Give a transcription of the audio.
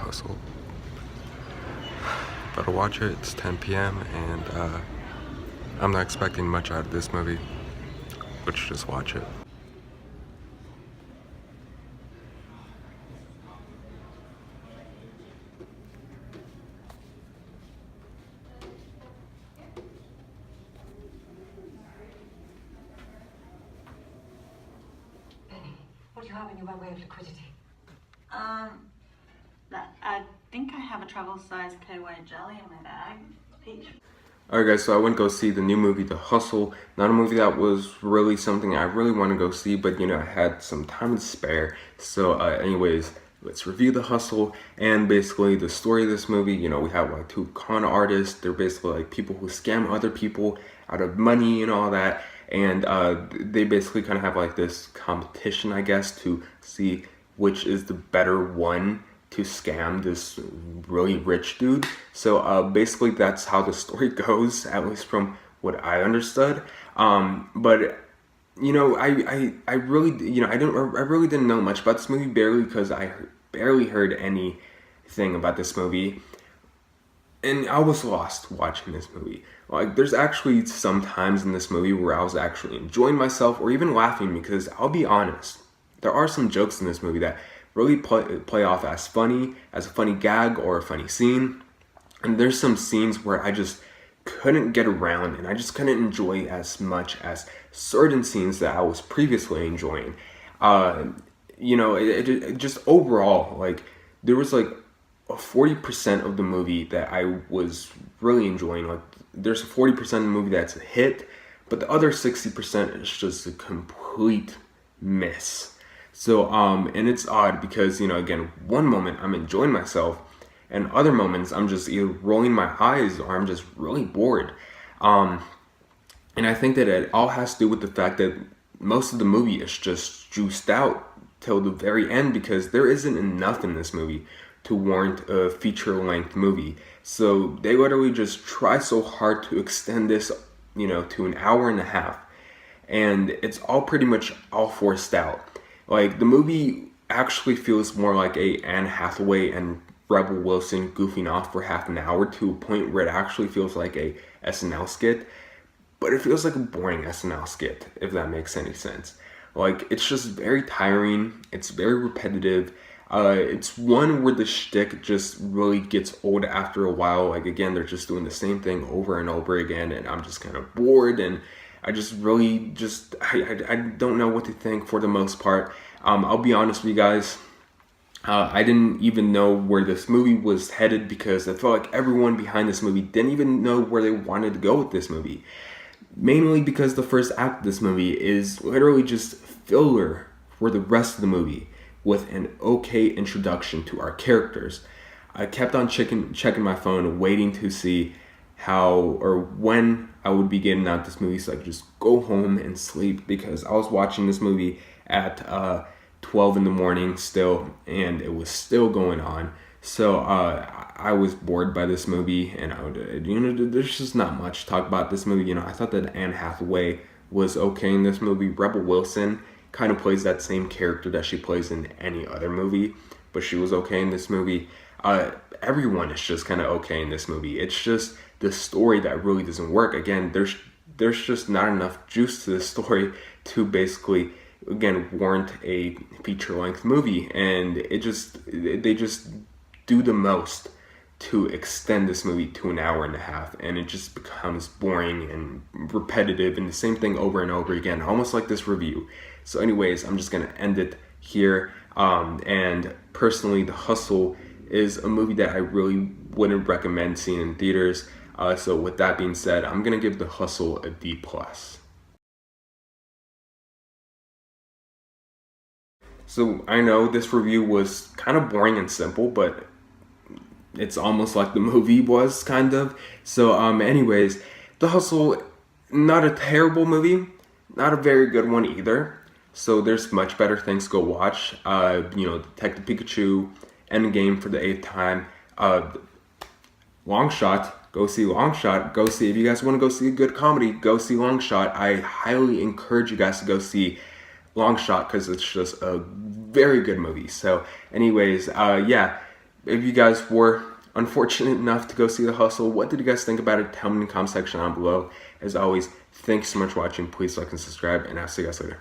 Hustle. Better watch it. It's 10 p.m. and I'm not expecting much out of this movie. Let's just watch it. What do you have in you by way of liquidity? I think I have a travel-sized KY jelly in my bag. Peach. Alright guys, so I went to go see the new movie, The Hustle. Not a movie that was really something I really want to go see, but you know, I had some time to spare. So anyways, let's review The Hustle. And basically the story of this movie, you know, we have like two con artists. They're basically like people who scam other people out of money and all that. And they basically kind of have like this competition, I guess, to see which is the better one to scam this really rich dude. So basically that's how the story goes, at least from what I understood. But you know, I really, you know, I really didn't know much about this movie, barely, because I barely heard anything about this movie, and I was lost watching this movie. Like, there's actually some times in this movie where I was actually enjoying myself or even laughing, because I'll be honest, there are some jokes in this movie that really play off as a funny gag or a funny scene. And there's some scenes where I just couldn't get around, and I just couldn't enjoy as much as certain scenes that I was previously enjoying. You know, it just overall, like, there was like a 40% of the movie that I was really enjoying. Like, there's a 40% of the movie that's a hit, but the other 60% is just a complete miss. So, and it's odd because, you know, again, one moment I'm enjoying myself, and other moments I'm just either rolling my eyes or I'm just really bored. And I think that it all has to do with the fact that most of the movie is just juiced out till the very end, because there isn't enough in this movie to warrant a feature-length movie. So they literally just try so hard to extend this, you know, to an hour and a half. And it's all pretty much all forced out. Like, the movie actually feels more like a Anne Hathaway and Rebel Wilson goofing off for half an hour, to a point where it actually feels like a SNL skit. But it feels like a boring SNL skit, if that makes any sense. Like, it's just very tiring. It's very repetitive. It's one where the shtick just really gets old after a while. Like, again, they're just doing the same thing over and over again, and I'm just kind of bored, and I just really I don't know what to think for the most part. I'll be honest with you guys. I didn't even know where this movie was headed, because I felt like everyone behind this movie didn't even know where they wanted to go with this movie. Mainly because the first act of this movie is literally just filler for the rest of the movie, with an okay introduction to our characters. I kept on checking my phone, waiting to see how or when I would be getting out this movie so I could just go home and sleep, because I was watching this movie at 12 in the morning still, and it was still going on. So I was bored by this movie, and you know, there's just not much to talk about this movie. You know, I thought that Anne Hathaway was okay in this movie. Rebel Wilson kind of plays that same character that she plays in any other movie, but she was okay in this movie. Everyone is just kind of okay in this movie. It's just the story that really doesn't work. Again, there's just not enough juice to this story to basically, again, warrant a feature-length movie, and they just do the most to extend this movie to an hour and a half, and it just becomes boring and repetitive, and the same thing over and over again, almost like this review. So anyways, I'm just gonna end it here. And personally, The Hustle is a movie that I really wouldn't recommend seeing in theaters. So with that being said, I'm gonna give The Hustle a D+. So I know this review was kind of boring and simple, but it's almost like the movie was, kind of. So anyways, The Hustle, not a terrible movie, not a very good one either. So there's much better things to go watch. You know, Detective Pikachu, Endgame for the 8th time, Long Shot. Go see Long Shot. Go see, if you guys want to go see a good comedy, go see Long Shot. I highly encourage you guys to go see Long Shot, because it's just a very good movie. So anyways, yeah, if you guys were unfortunate enough to go see The Hustle, what did you guys think about it? Tell me in the comment section down below. As always, thanks so much for watching. Please like and subscribe, and I'll see you guys later.